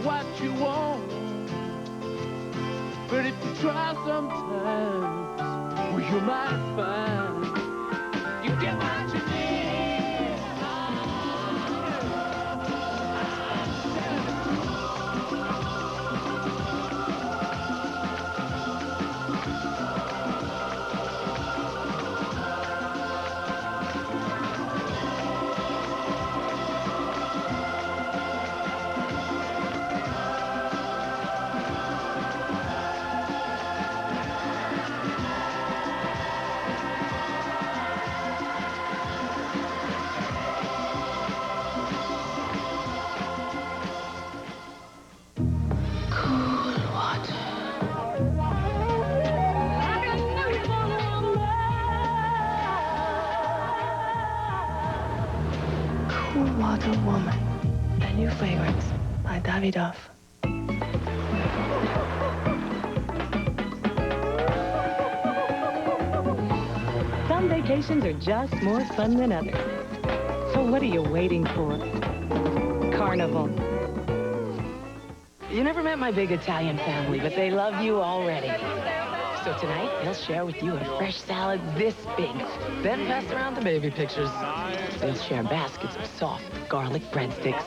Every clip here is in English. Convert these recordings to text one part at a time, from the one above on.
what you want. But if you try sometimes, well, you might find you get what you need. Water Woman, a new fragrance by Davidoff. Some vacations are just more fun than others. So what are you waiting for? Carnival. You never met my big Italian family, but they love you already. So tonight, they'll share with you a fresh salad this big. Then pass around the baby pictures. They'll share baskets of soft garlic breadsticks.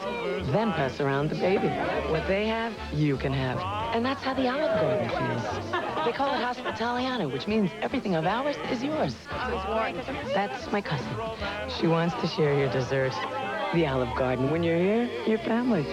Then pass around the baby. What they have, you can have. And that's how the Olive Garden feels. They call it Hospitaliano, which means everything of ours is yours. That's my cousin. She wants to share your dessert. The Olive Garden. When you're here, you're family.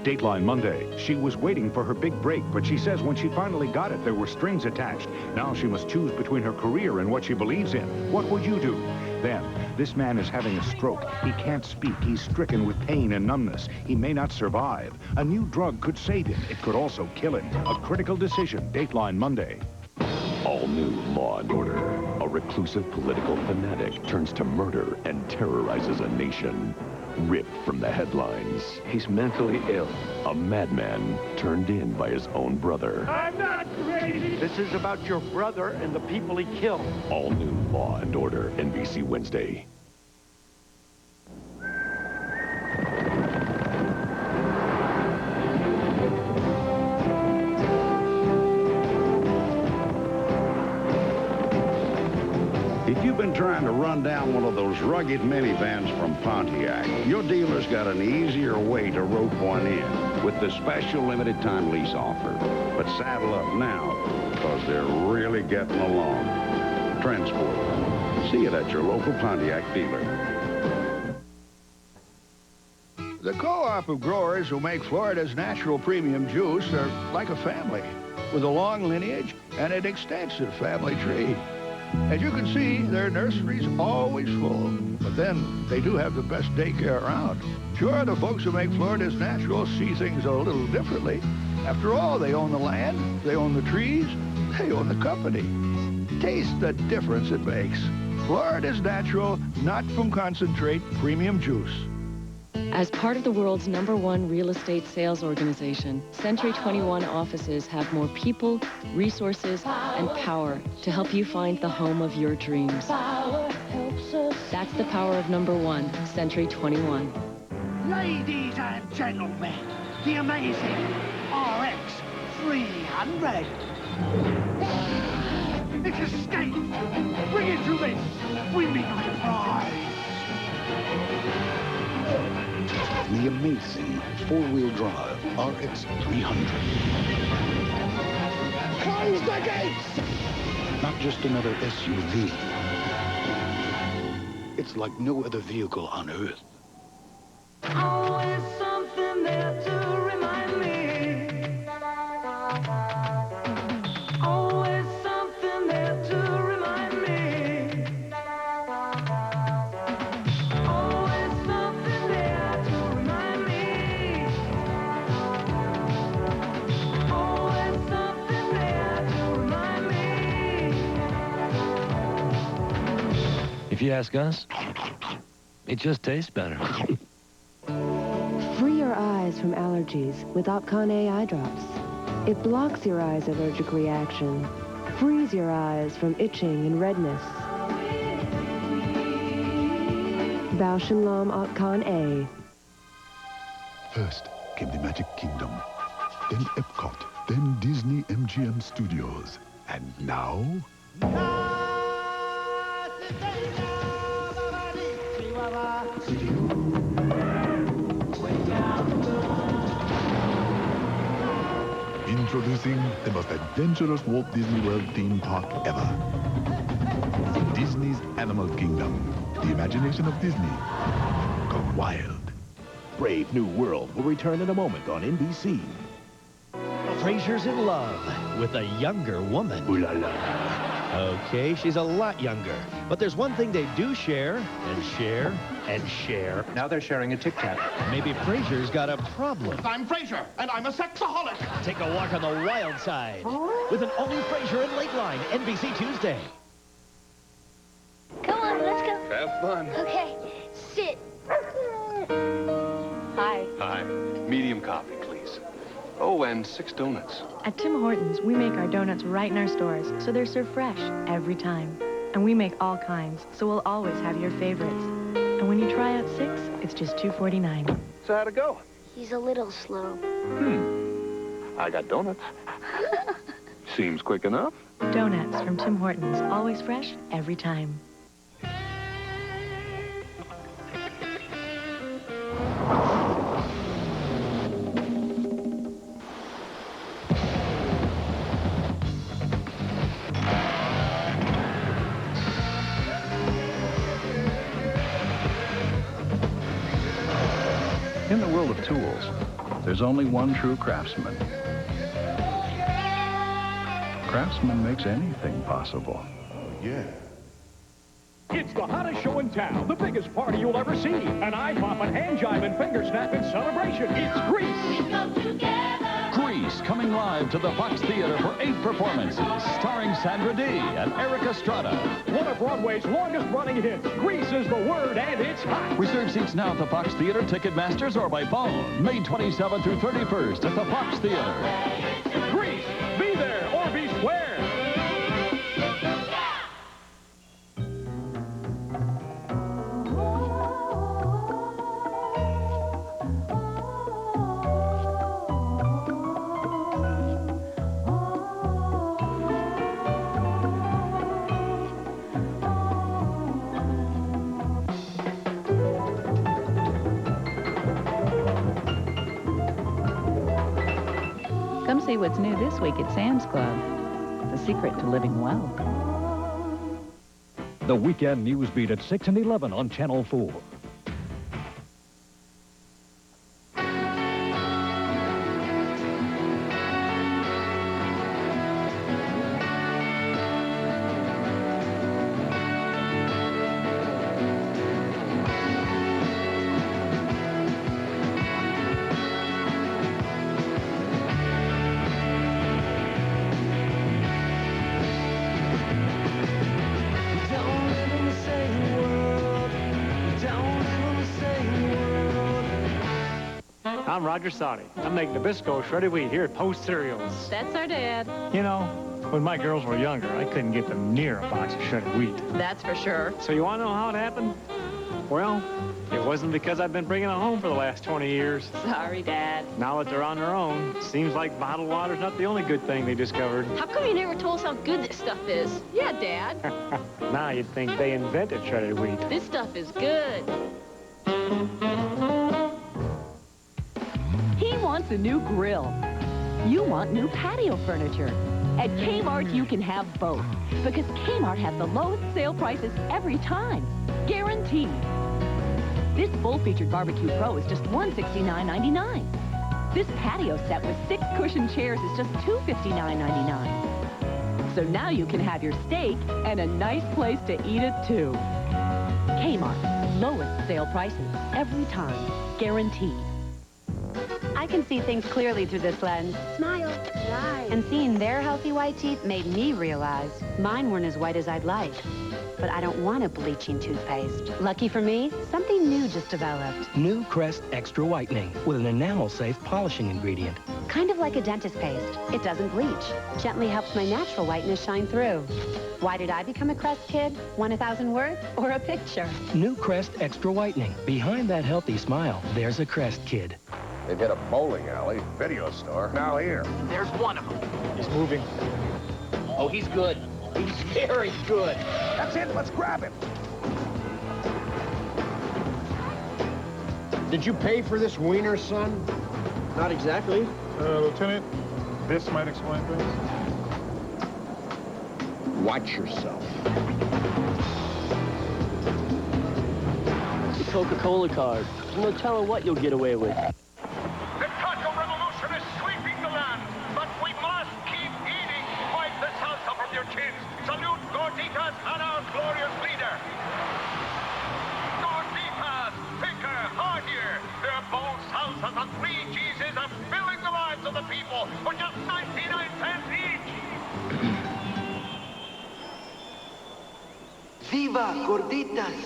Dateline Monday. She was waiting for her big break, but she says when she finally got it, there were strings attached. Now she must choose between her career and what she believes in. What would you do? Then, this man is having a stroke. He can't speak. He's stricken with pain and numbness. He may not survive. A new drug could save him. It could also kill him. A critical decision. Dateline Monday. All new Law & Order. A reclusive political fanatic turns to murder and terrorizes a nation. Ripped from the headlines. He's mentally ill. A madman turned in by his own brother. I'm not crazy! This is about your brother and the people he killed. All new Law & Order, NBC Wednesday. If you've been trying to run down one of those rugged minivans from Pontiac, your dealer's got an easier way to rope one in with the special limited time lease offer. But saddle up now, because they're really getting along. Transport. See it at your local Pontiac dealer. The co-op of growers who make Florida's natural premium juice are like a family, with a long lineage and an extensive family tree. As you can see, their nursery's always full, but then they do have the best daycare around. Sure, the folks who make Florida's natural see things a little differently. After all, they own the land, they own the trees, they own the company. Taste the difference it makes. Florida's natural, not from concentrate, premium juice. As part of the world's #1 real estate sales organization, Century 21 offices have more people, resources, and power to help you find the home of your dreams. That's the power of #1, Century 21. Ladies and gentlemen, the amazing RX 300. It's escape. Bring it to me. Bring me my prize. The amazing four-wheel drive RX 300. Close the gates! Not just another SUV. It's like no other vehicle on Earth. Always something there to remind me. Always something there to remind me. Always something there to remind me. you ask us, it just tastes better. Free your eyes from allergies with Opcon A eye drops. It blocks your eye's allergic reaction, frees your eyes from itching and redness. Bausch & Lomb Opcon A. First came the Magic Kingdom, then Epcot, then Disney MGM Studios, and now... Introducing the most adventurous Walt Disney World theme park ever. Disney's Animal Kingdom. The imagination of Disney gone wild. Brave New World will return in a moment on NBC. Frasier's in love with a younger woman. Ooh la la. Okay, she's a lot younger. But there's one thing they do share, and share, and share. Now they're sharing a Tic Tac. Maybe Frasier's got a problem. I'm Frasier, and I'm a sexaholic. Take a walk on the wild side with an all-new Frasier and Lateline, NBC Tuesday. Come on, let's go. Have fun. Okay, sit. Hi. Hi. Medium coffee, please. Oh, and 6 donuts. At Tim Hortons, we make our donuts right in our stores, so they're served fresh every time. And we make all kinds, so we'll always have your favorites. And when you try out 6, it's just $2.49. So how'd it go? He's a little slow. I got donuts. Seems quick enough. Donuts from Tim Hortons, always fresh every time. In the world of tools, there's only one true craftsman. Craftsman makes anything possible. Yeah. It's the hottest show in town, the biggest party you'll ever see. An eye-popping, hand-jiving, finger-snapping celebration. It's Grease. We come together. Grease, coming live to the Fox Theater for 8 performances, starring Sandra Dee and Eric Estrada. One of Broadway's longest-running hits. Grease is the word, and it's hot. Reserve seats now at the Fox Theater, Ticketmasters, or by phone. May 27th through 31st at the Fox Theater. Grease, be there or be square. Come see what's new this week at Sam's Club. The secret to living well. The Weekend News Beat at 6 and 11 on Channel 4. I'm Roger Soddy. I'm making Nabisco shredded wheat here at Post Cereals. That's our dad. You know, when my girls were younger, I couldn't get them near a box of shredded wheat. That's for sure. So you want to know how it happened? Well, it wasn't because I've been bringing them home for the last 20 years. Sorry, Dad. Now that they're on their own, seems like bottled water's not the only good thing they discovered. How come you never told us how good this stuff is? Yeah, Dad. Now you'd think they invented shredded wheat. This stuff is good. He wants a new grill. You want new patio furniture. At Kmart, you can have both, because Kmart has the lowest sale prices every time. Guaranteed. This full-featured Barbecue Pro is just $169.99. This patio set with 6 cushion chairs is just $259.99. So now you can have your steak and a nice place to eat it, too. Kmart, lowest sale prices every time. Guaranteed. I can see things clearly through this lens. Smile. Right. And seeing their healthy white teeth made me realize mine weren't as white as I'd like. but I don't want a bleaching toothpaste. Lucky for me, something new just developed. New Crest Extra Whitening with an enamel-safe polishing ingredient. Kind of like a dentist paste. It doesn't bleach. Gently helps my natural whiteness shine through. Why did I become a Crest kid? Want 1,000 words or a picture? New Crest Extra Whitening. Behind that healthy smile, there's a Crest kid. They've hit a bowling alley, video store, now here. There's one of them. He's moving. Oh, he's good. He's very good. That's it, let's grab him. Did you pay for this wiener, son? Not exactly. Lieutenant, this might explain things. Watch yourself. The Coca-Cola card. Well, tell her what you'll get away with. The taco revolution is sweeping the land, but we must keep eating. Wipe the salsa from your chins. Salute Gorditas and our glorious leader. Gorditas, thicker, heartier. Their bold salsas and 3 cheeses are filling the lives of the people for just 99 cents each. Viva Gorditas!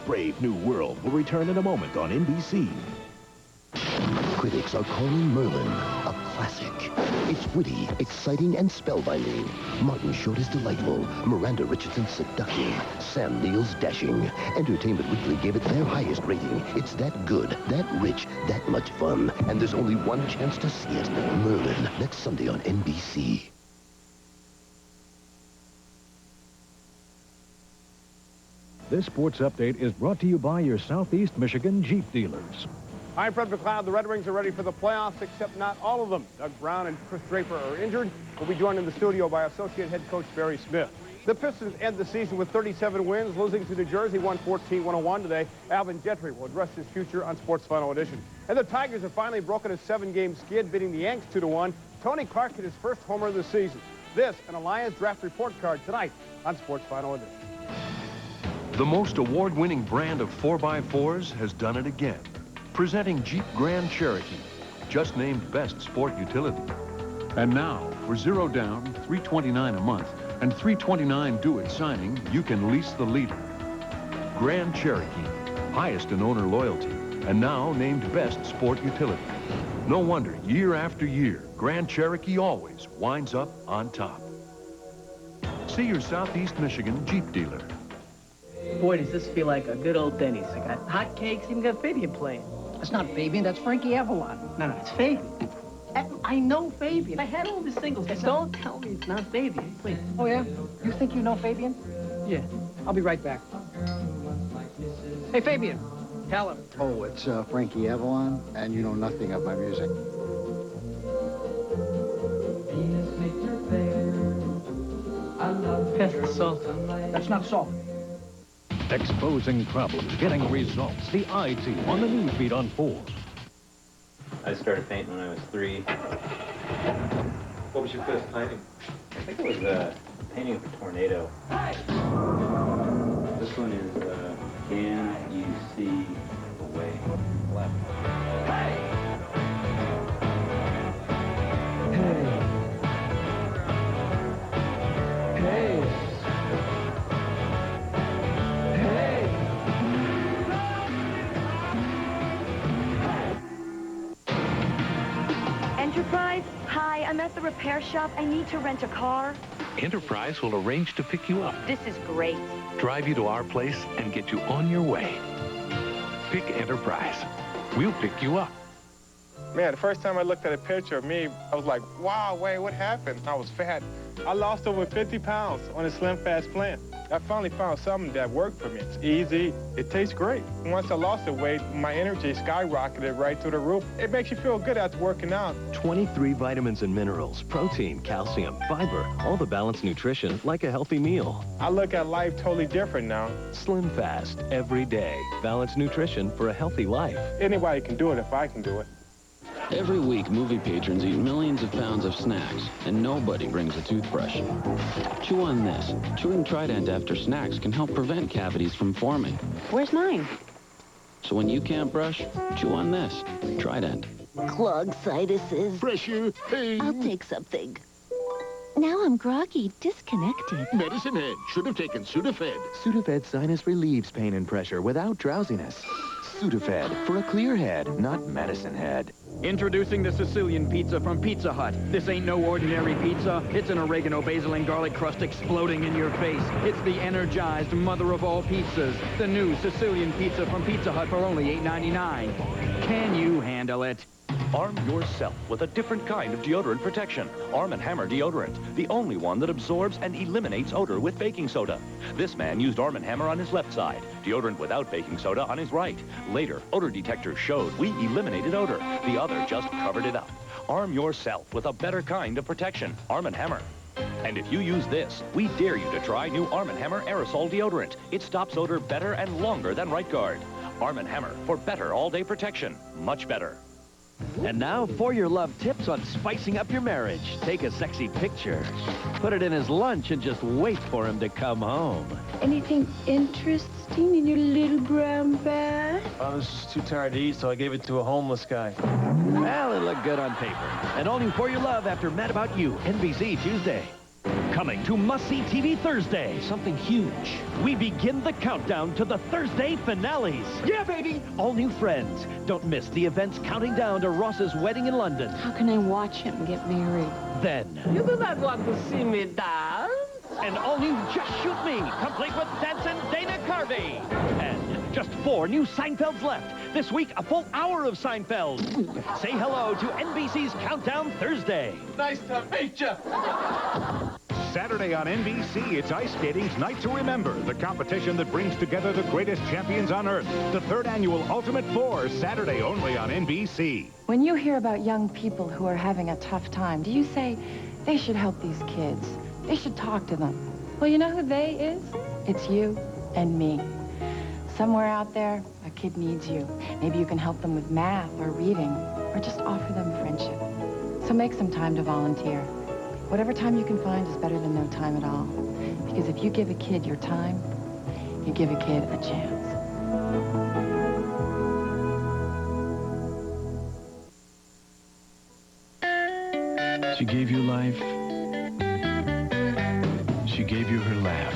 Brave New World will return in a moment on NBC. Critics are calling Merlin a classic. It's witty, exciting, and spellbinding. Martin Short is delightful. Miranda Richardson seductive. Sam Neill's dashing. Entertainment Weekly gave it their highest rating. It's that good, that rich, that much fun. And there's only one chance to see it. Merlin, next Sunday on NBC. This sports update is brought to you by your Southeast Michigan Jeep dealers. I'm Fred McLeod. The Red Wings are ready for the playoffs, except not all of them. Doug Brown and Chris Draper are injured. We'll be joined in the studio by Associate Head Coach Barry Smith. The Pistons end the season with 37 wins, losing to New Jersey 114-101 today. Alvin Gentry will address his future on Sports Final Edition. And the Tigers have finally broken a 7-game skid, beating the Yanks 2-1. Tony Clark hit his first homer of the season. This and a Lions draft report card tonight on Sports Final Edition. The most award-winning brand of 4x4s has done it again. Presenting Jeep Grand Cherokee, just named Best Sport Utility. And now, for 0 down, $329 a month, and $329 due at signing, you can lease the leader. Grand Cherokee, highest in owner loyalty, and now named Best Sport Utility. No wonder, year after year, Grand Cherokee always winds up on top. See your Southeast Michigan Jeep dealer. Boy, does this feel like a good old Denny's. I got hot cakes, even got Fabian playing. That's not Fabian, that's Frankie Avalon. No, it's Fabian. I know Fabian. I had all the singles. Don't tell me it's not Fabian, please. Oh, yeah? You think you know Fabian? Yeah. I'll be right back. Hey, Fabian, tell him. Oh, it's Frankie Avalon, and you know nothing of my music. Pass the salt. That's not salt. Exposing problems, getting results. The I-Team on the news feed on 4. I started painting when I was 3. What was your first painting? I think it was a painting of a tornado. This one is Can You See the Way? Left. Enterprise? Hi, I'm at the repair shop. I need to rent a car. Enterprise will arrange to pick you up, This is great. drive you to our place, and get you on your way. Pick Enterprise. We'll pick you up. Man, the first time I looked at a picture of me, I was like, wow, wait, what happened? I was fat. I lost over 50 pounds on a Slim Fast plan. I finally found something that worked for me. It's easy. It tastes great. Once I lost the weight, my energy skyrocketed right through the roof. It makes you feel good after working out. 23 vitamins and minerals, protein, calcium, fiber, all the balanced nutrition like a healthy meal. I look at life totally different now. Slim Fast, every day. Balanced nutrition for a healthy life. Anybody can do it if I can do it. Every week, movie patrons eat millions of pounds of snacks, and nobody brings a toothbrush. Chew on this. Chewing Trident after snacks can help prevent cavities from forming. Where's mine? So when you can't brush, chew on this. Trident. Clogged sinuses. Pressure, pain. I'll take something. Now I'm groggy, disconnected. Medicine Head should have taken Sudafed. Sudafed Sinus relieves pain and pressure without drowsiness. Sudafed for a clear head, not Medicine Head. Introducing the Sicilian pizza from Pizza Hut. This ain't no ordinary pizza. It's an oregano, basil, and garlic crust exploding in your face. It's the energized mother of all pizzas. The new Sicilian pizza from Pizza Hut for only $8.99. Can you handle it? Arm yourself with a different kind of deodorant protection. Arm & Hammer deodorant, the only one that absorbs and eliminates odor with baking soda. This man used Arm & Hammer on his left side, deodorant without baking soda on his right. Later, odor detectors showed we eliminated odor. The other just covered it up. Arm yourself with a better kind of protection. Arm & Hammer. And if you use this, we dare you to try new Arm & Hammer aerosol deodorant. It stops odor better and longer than Right Guard. Arm & Hammer for better all-day protection. Much better. And now for your love tips on spicing up your marriage. Take a sexy picture, put it in his lunch, and just wait for him to come home. Anything interesting in your little brown bag? I was just too tired to eat, so I gave it to a homeless guy. Well, it looked good on paper. And all new For Your Love after Mad About You, NBC Tuesday. Coming to Must-See TV Thursday. Something huge. We begin the countdown to the Thursday finales. Yeah, baby! All new friends. Don't miss the events counting down to Ross's wedding in London. How can I watch him get married? Then... You do not want to see me dance? And all new Just Shoot Me, complete with dancing Dana Carvey. And just 4 new Seinfelds left. This week, a full hour of Seinfeld. Say hello to NBC's Countdown Thursday. Nice to meet you. Saturday on NBC, it's Ice Skating's Night to Remember, the competition that brings together the greatest champions on Earth. The 3rd annual Ultimate Four, Saturday only on NBC. When you hear about young people who are having a tough time, do you say, they should help these kids? They should talk to them. Well, you know who they is? It's you and me. Somewhere out there, a kid needs you. Maybe you can help them with math or reading, or just offer them friendship. So make some time to volunteer. Whatever time you can find is better than no time at all. Because if you give a kid your time, you give a kid a chance. She gave you life. She gave you her laugh.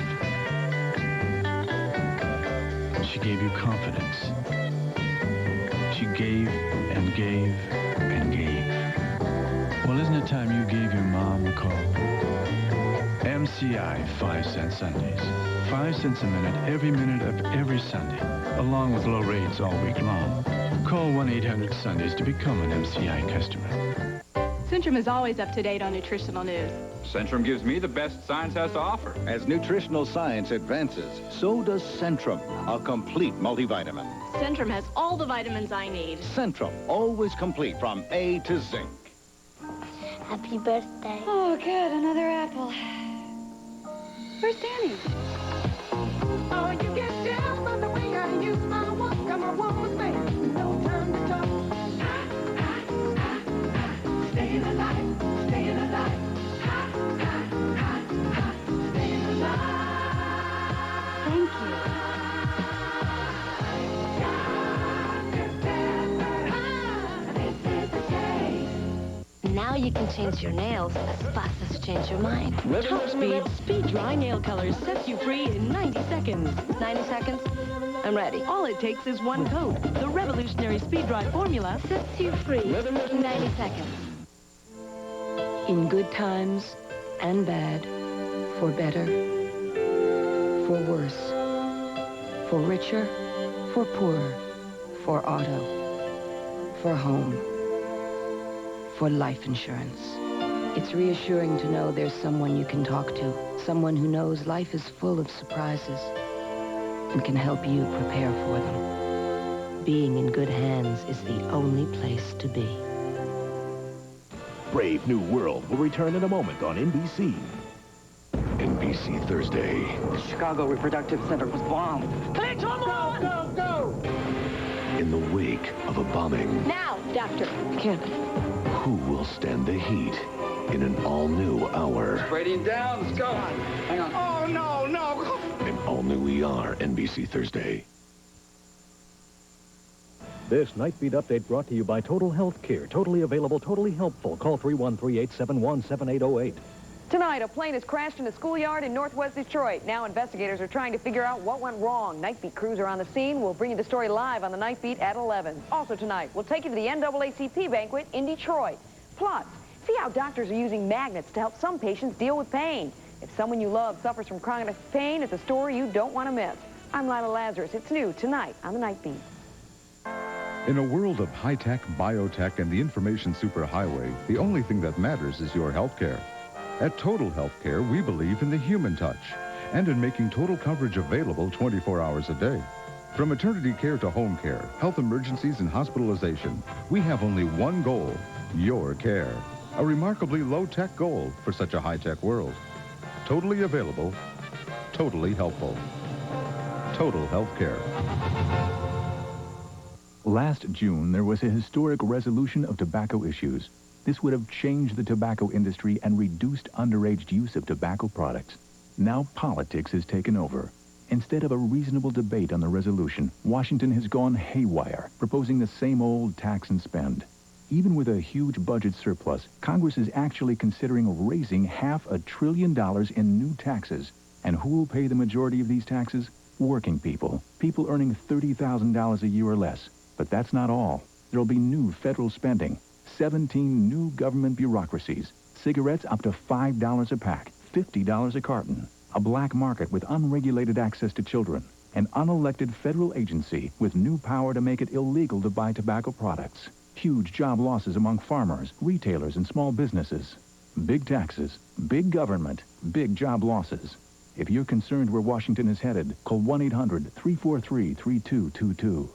She gave you confidence. She gave and gave and gave. Well, isn't it time you gave your mom a call? MCI 5-cent Sundays. 5 cents a minute of every Sunday, along with low rates all week long. Call 1-800-SUNDAYS to become an MCI customer. Centrum is always up to date on nutritional news. Centrum gives me the best science has to offer. As nutritional science advances, so does Centrum, a complete multivitamin. Centrum has all the vitamins I need. Centrum, always complete from A to Zinc. Happy birthday. Oh, good. Another apple. Where's Danny? Oh, you get down on the way I use my walk. Come on, walk with me. No time to talk. Staying alive, staying alive. Staying alive. Thank you. Now you can change your nails as fast as you change your mind. Top Speed Speed Dry Nail Colors sets you free in 90 seconds. 90 seconds? I'm ready. All it takes is one coat. The revolutionary Speed Dry formula Sets you free in 90 seconds. In good times and bad, for better, for worse, for richer, for poorer, for auto, for home, for life insurance. It's reassuring to know there's someone you can talk to, someone who knows life is full of surprises and can help you prepare for them. Being in good hands is the only place to be. Brave New World will return in a moment on NBC. NBC Thursday. The Chicago Reproductive Center was bombed. Hey, come on! Go, go, go! In the wake of a bombing, Now, doctor. Can't. who will stand the heat in an all-new hour? Radiant down, let's go. Hang on. Oh, no, no! An all-new ER, NBC Thursday. This Nightbeat update brought to you by Total Health Care. Totally available, totally helpful. Call 313-871-7808. Tonight, a plane has crashed in a schoolyard in northwest Detroit. Now investigators are trying to figure out what went wrong. Night Beat crews are on the scene. We'll bring you the story live on the Night Beat at 11. Also tonight, we'll take you to the NAACP banquet in Detroit. Plus, see how doctors are using magnets to help some patients deal with pain. If someone you love suffers from chronic pain, it's a story you don't want to miss. I'm Lila Lazarus. It's new tonight on the Night Beat. In a world of high-tech, biotech, and the information superhighway, the only thing that matters is your health care. At Total Healthcare, we believe in the human touch and in making total coverage available 24 hours a day. From maternity care to home care, health emergencies and hospitalization, we have only one goal, your care. A remarkably low-tech goal for such a high-tech world. Totally available, totally helpful. Total Healthcare. Last June, there was a historic resolution of tobacco issues. This would have changed the tobacco industry and reduced underage use of tobacco products. Now politics has taken over. Instead of a reasonable debate on the resolution, Washington has gone haywire, proposing the same old tax and spend. Even with a huge budget surplus, Congress is actually considering raising $500 billion in new taxes. And who will pay the majority of these taxes? Working people. People earning $30,000 a year or less. But that's not all. There'll be new federal spending. 17 new government bureaucracies. Cigarettes up to $5 a pack, $50 a carton. A black market with unregulated access to children. An unelected federal agency with new power to make it illegal to buy tobacco products. Huge job losses among farmers, retailers, and small businesses. Big taxes, big government, big job losses. If you're concerned where Washington is headed, call 1-800-343-3222.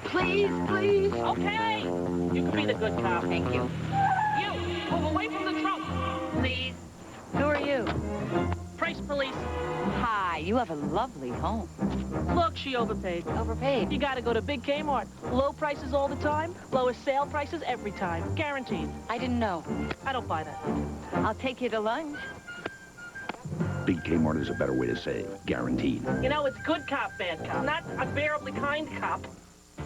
Please, please. Okay. You can be the good cop. Thank you. You, move away from the trunk. Please. Who are you? Price police. Hi, you have a lovely home. Look, she overpaid. Overpaid? You gotta go to Big Kmart. Low prices all the time. Lowest sale prices every time. Guaranteed. I didn't know. I don't buy that. I'll take you to lunch. Big Kmart is a better way to say guaranteed. You know, it's good cop, bad cop. Not unbearably kind cop.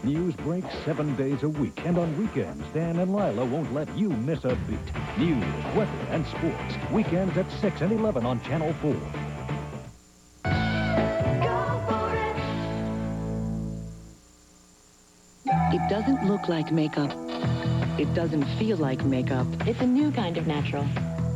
News breaks 7 days a week, and on weekends, Dan and Lila won't let you miss a beat. News, weather, and sports. Weekends at 6 and 11 on Channel 4. It doesn't look like makeup. It doesn't feel like makeup. It's a new kind of natural.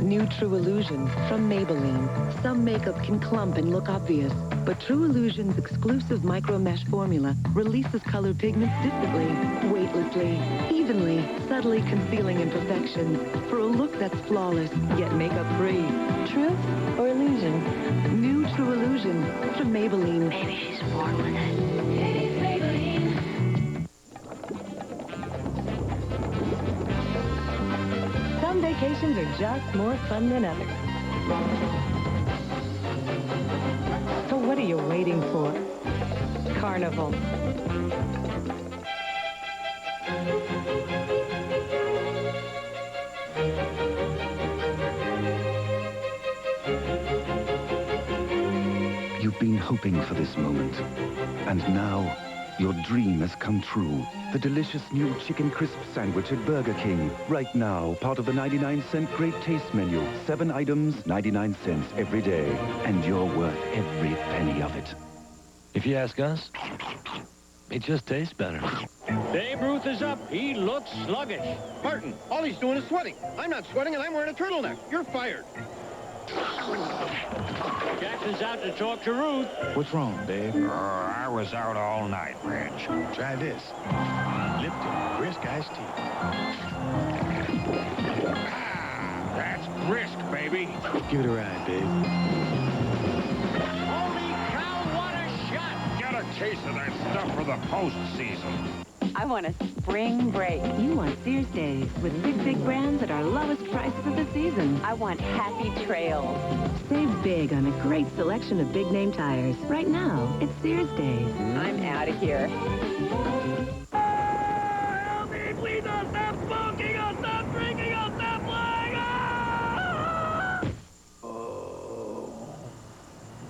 New True Illusion from Maybelline. Some makeup can clump and look obvious, but True Illusion's exclusive micro mesh formula releases colored pigments differently, weightlessly, evenly, subtly concealing imperfections for a look that's flawless, yet makeup-free. Truth or illusion? New True Illusion from Maybelline. Maybe she's born with it. It's Maybelline. Some vacations are just more fun than others. So what are you waiting for? Carnival. You've been hoping for this moment. And now, your dream has come true. The delicious new Chicken Crisp Sandwich at Burger King. Right now, part of the 99-cent Great Taste menu. 7 items, 99 cents every day. And you're worth every penny of it. If you ask us, it just tastes better. Babe Ruth is up. He looks sluggish. Martin, all he's doing is sweating. I'm not sweating, and I'm wearing a turtleneck. You're fired. Jackson's out to talk to Ruth. What's wrong, babe? I was out all night, Reg. Try this. Lipton Brisk Iced Tea. That's brisk, baby. Give it a ride, babe. Holy cow, what a shot! Get a case of that stuff for the postseason. I want a spring break. You want Sears Days with big brands at our lowest prices of the season. I want happy trails. Save big on a great selection of big-name tires. Right now, it's Sears Days. I'm out of here. Help me, please, I'll stop smoking, I'll stop drinking, I'll stop lying.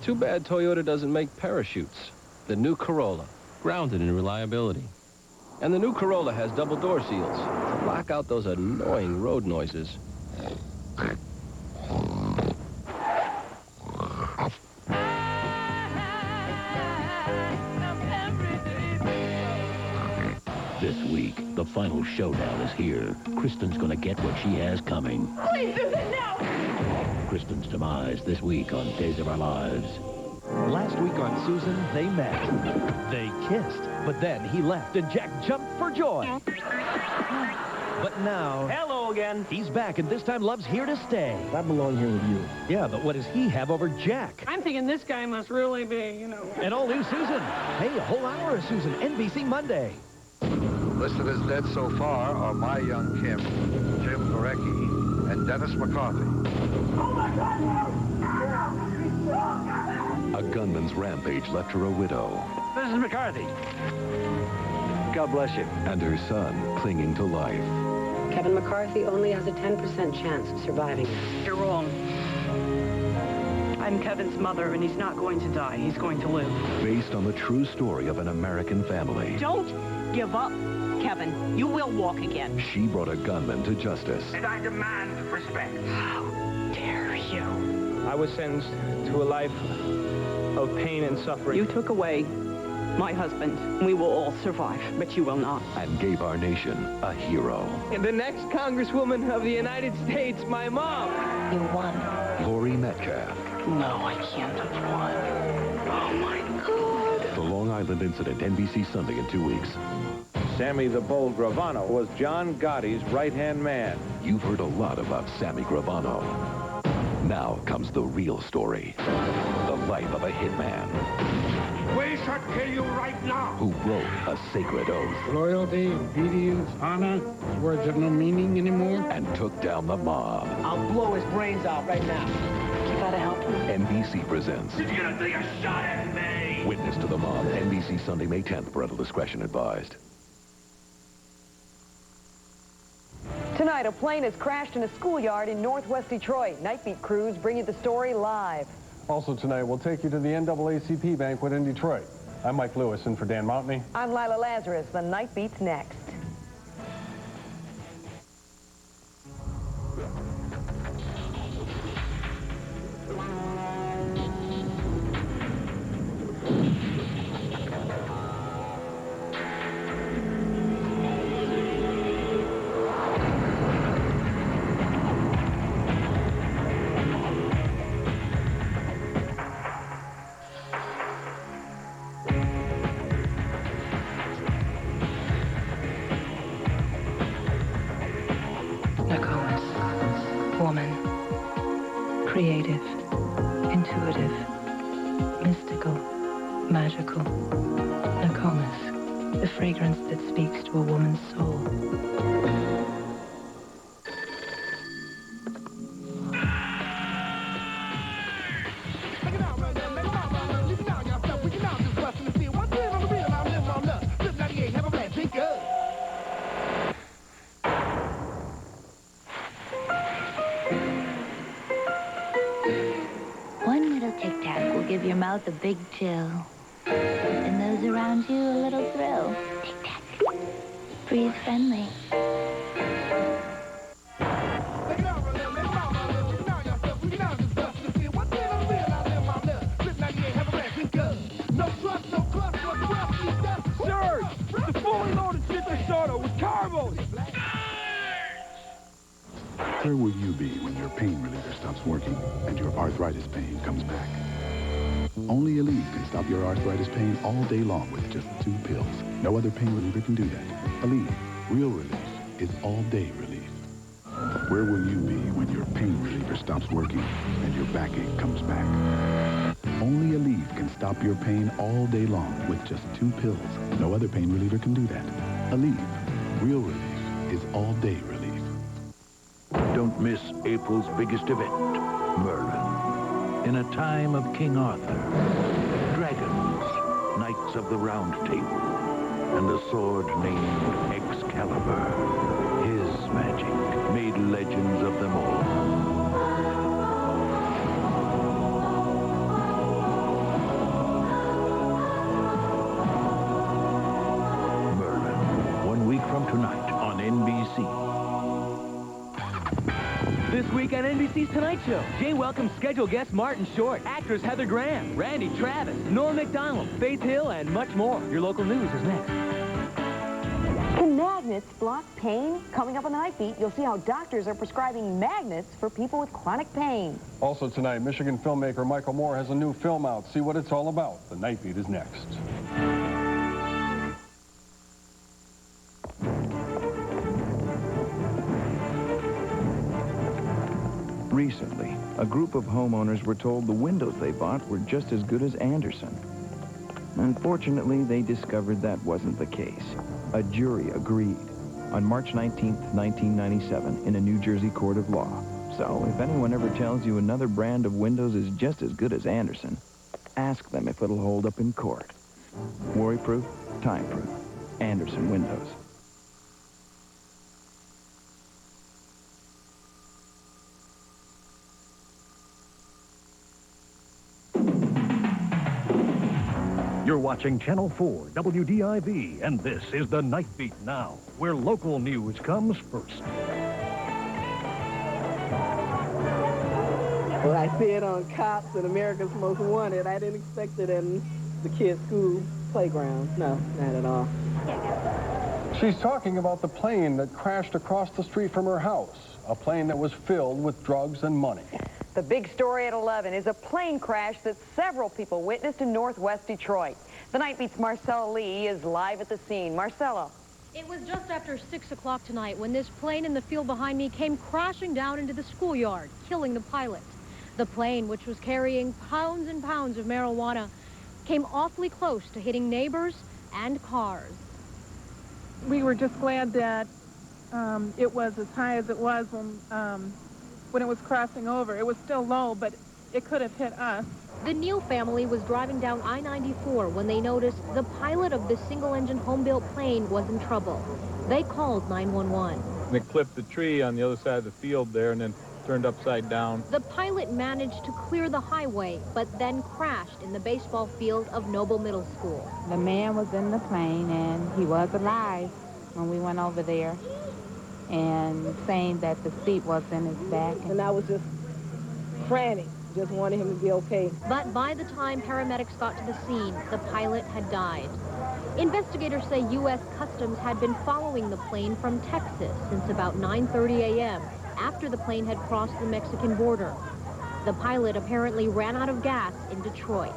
Too bad Toyota doesn't make parachutes. The new Corolla, grounded in reliability. And the new Corolla has double door seals to block out those annoying road noises. This week, the final showdown is here. Kristen's gonna get what she has coming. Please, Susan, no! Kristen's demise this week on Days of Our Lives. Last week on Susan, they met. They kissed, but then he left and Jack jumped for joy. But now... Hello again. He's back, and this time Love's here to stay. I belong here with you. Yeah, but what does he have over Jack? I'm thinking this guy must really be, you know... And all new Susan. Hey, a whole hour of Susan, NBC Monday. Listed as dead so far are My Young Kim, Jim Gorecki, and Dennis McCarthy. Oh, my God! A gunman's rampage left her a widow. Mrs. McCarthy. God bless you. And her son clinging to life. Kevin McCarthy only has a 10% chance of surviving this. You're wrong. I'm Kevin's mother, and he's not going to die. He's going to live. Based on the true story of an American family. Don't give up, Kevin. You will walk again. She brought a gunman to justice. And I demand respect. How dare you? I was sentenced to a life of pain and suffering. You took away my husband. We will all survive, but you will not. And gave our nation a hero. And the next Congresswoman of the United States, my mom. You won. Laurie Metcalf. No, I can't have won. Oh, my God. The Long Island Incident, NBC Sunday in 2 weeks. Sammy the Bull Gravano was John Gotti's right-hand man. You've heard a lot about Sammy Gravano. Now comes the real story. The life of a hitman. We should kill you right now. Who broke a sacred oath. Loyalty, obedience, honor, those words have no meaning anymore. And took down the mob. I'll blow his brains out right now. You gotta help him. NBC presents. Did you gonna take a shot at me? Witness to the Mob. NBC Sunday, May 10th. Parental discretion advised. Tonight, a plane has crashed in a schoolyard in northwest Detroit. Night Beat crews bring you the story live. Also tonight, we'll take you to the NAACP banquet in Detroit. I'm Mike Lewis, in for Dan Mountney. I'm Lila Lazarus. The Night Beat's next. Woman. Creative. Intuitive. Mystical. Magical. Nokomis. The fragrance that speaks to a woman's soul. Give your mouth a big chill. And those around you a little thrill. Tic-tac. Breathe friendly. Surge! The fully loaded citrus soda with carbos! Where will you be when your pain reliever stops working and your arthritis pain comes back? Only Aleve can stop your arthritis pain all day long with just 2 pills. No other pain reliever can do that. Aleve, real relief, is all-day relief. Where will you be when your pain reliever stops working and your backache comes back? Only Aleve can stop your pain all day long with just 2 pills. No other pain reliever can do that. Aleve, real relief, is all-day relief. Don't miss April's biggest event, Merlin. In a time of King Arthur, dragons, knights of the Round Table, and a sword named Excalibur. His magic made legends of them all. Merlin, 1 week from tonight on NBC. This week on NBC's Tonight Show, Jay welcomes scheduled guest Martin Short, actors Heather Graham, Randy Travis, Norm Macdonald, Faith Hill, and much more. Your local news is next. Can magnets block pain? Coming up on the Night Beat, you'll see how doctors are prescribing magnets for people with chronic pain. Also tonight, Michigan filmmaker Michael Moore has a new film out. See what it's all about. The Night Beat is next. Recently, a group of homeowners were told the windows they bought were just as good as Andersen. Unfortunately, they discovered that wasn't the case. A jury agreed on March 19, 1997, in a New Jersey court of law. So, if anyone ever tells you another brand of windows is just as good as Andersen, ask them if it'll hold up in court. Worry-proof, time-proof. Andersen Windows. You're watching Channel 4 WDIV, and this is the Night Beat Now, where local news comes first. Well, I see it on Cops and America's Most Wanted. I didn't expect it in the kids' school playground. No, not at all. She's talking about the plane that crashed across the street from her house, a plane that was filled with drugs and money. The big story at 11 is a plane crash that several people witnessed in northwest Detroit. The Night Beat's Marcella Lee is live at the scene. Marcella. It was just after 6 o'clock tonight when this plane in the field behind me came crashing down into the schoolyard, killing the pilot. The plane, which was carrying pounds and pounds of marijuana, came awfully close to hitting neighbors and cars. We were just glad that it was as high as it was when it was crossing over. It was still low, but it could have hit us. The Neal family was driving down I-94 when they noticed the pilot of the single-engine home-built plane was in trouble. They called 911. It clipped the tree on the other side of the field there and then turned upside down. The pilot managed to clear the highway, but then crashed in the baseball field of Noble Middle School. The man was in the plane, and he was alive when we went over there, and saying that the seat was in his back. And I was just frantic, just wanted him to be okay. But by the time paramedics got to the scene, the pilot had died. Investigators say U.S. Customs had been following the plane from Texas since about 9:30 a.m., after the plane had crossed the Mexican border. The pilot apparently ran out of gas in Detroit.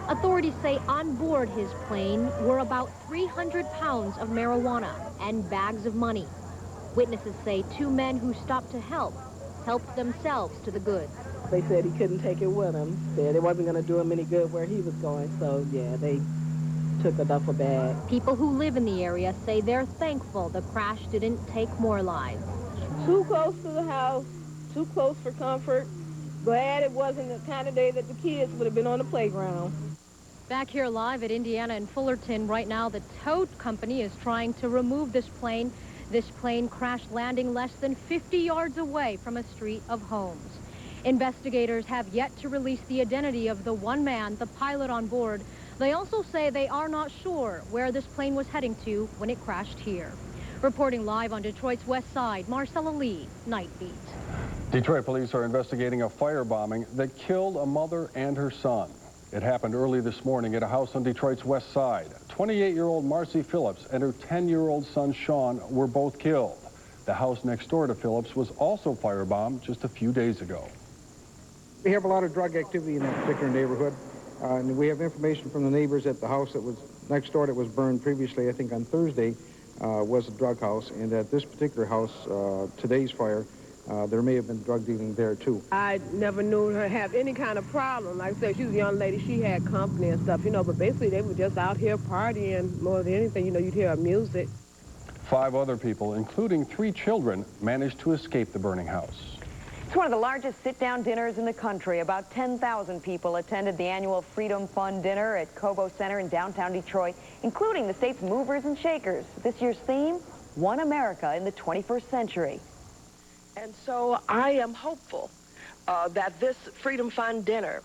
Authorities say on board his plane were about 300 pounds of marijuana and bags of money. Witnesses say two men who stopped to helped themselves to the goods. They said he couldn't take it with him. Said it wasn't going to do him any good where he was going. So, yeah, they took a duffel bag. People who live in the area say they're thankful the crash didn't take more lives. Too close to the house, too close for comfort. Glad it wasn't the kind of day that the kids would have been on the playground. Back here live at Indiana and Fullerton right now, the tow company is trying to remove this plane. This plane crashed landing less than 50 yards away from a street of homes. Investigators have yet to release the identity of the one man, the pilot on board. They also say they are not sure where this plane was heading to when it crashed here. Reporting live on Detroit's west side, Marcella Lee, Night Beat. Detroit police are investigating a firebombing that killed a mother and her son. It happened early this morning at a house on Detroit's west side. 28-year-old Marcy Phillips and her 10-year-old son Sean were both killed. The house next door to Phillips was also firebombed just a few days ago. We have a lot of drug activity in that particular neighborhood. And we have information from the neighbors at the house that was next door that was burned previously, I think on Thursday, was a drug house. And at this particular house, today's fire, there may have been drug dealing there, too. I never knew her have any kind of problem. Like I said, she was a young lady. She had company and stuff, you know, but basically they were just out here partying more than anything. You know, you'd hear her music. 5 other people, including 3 children, managed to escape the burning house. It's one of the largest sit-down dinners in the country. About 10,000 people attended the annual Freedom Fund dinner at Cobo Center in downtown Detroit, including the state's movers and shakers. This year's theme, One America in the 21st Century. And so I am hopeful that this Freedom Fund dinner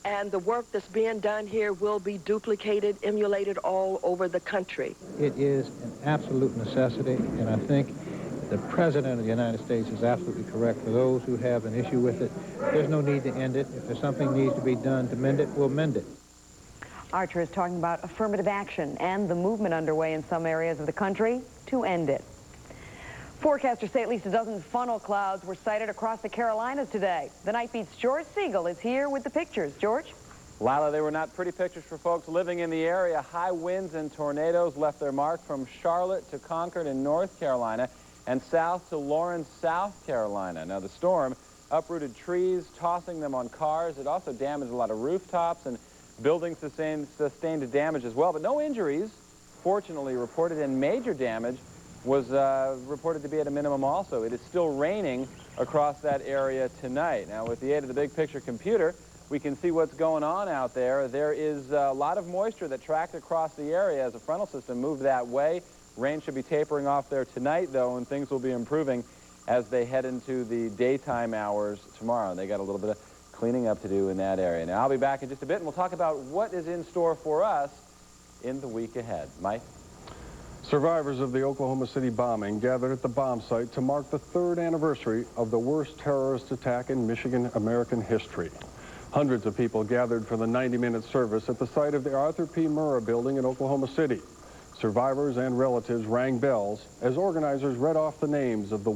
and the work that's being done here will be duplicated, emulated all over the country. It is an absolute necessity, and I think the President of the United States is absolutely correct. For those who have an issue with it, there's no need to end it. If there's something needs to be done to mend it, we'll mend it. Archer is talking about affirmative action and the movement underway in some areas of the country to end it. Forecasters say at least a dozen funnel clouds were sighted across the Carolinas today. The Night Beat's George Siegel is here with the pictures. George? Lila, they were not pretty pictures for folks living in the area. High winds and tornadoes left their mark from Charlotte to Concord in North Carolina and south to Lawrence, South Carolina. Now, the storm uprooted trees, tossing them on cars. It also damaged a lot of rooftops, and buildings sustained damage as well, but no injuries, fortunately, reported, and major damage was reported to be at a minimum also. It is still raining across that area tonight. Now, with the aid of the big picture computer, we can see what's going on out there. There is a lot of moisture that tracked across the area as a frontal system moved that way. Rain should be tapering off there tonight, though, and things will be improving as they head into the daytime hours tomorrow. They got a little bit of cleaning up to do in that area. Now, I'll be back in just a bit, and we'll talk about what is in store for us in the week ahead. Mike? Survivors of the Oklahoma City bombing gathered at the bomb site to mark the 3rd anniversary of the worst terrorist attack in Michigan American history. Hundreds of people gathered for the 90-minute service at the site of the Arthur P. Murrah building in Oklahoma City. Survivors and relatives rang bells as organizers read off the names of the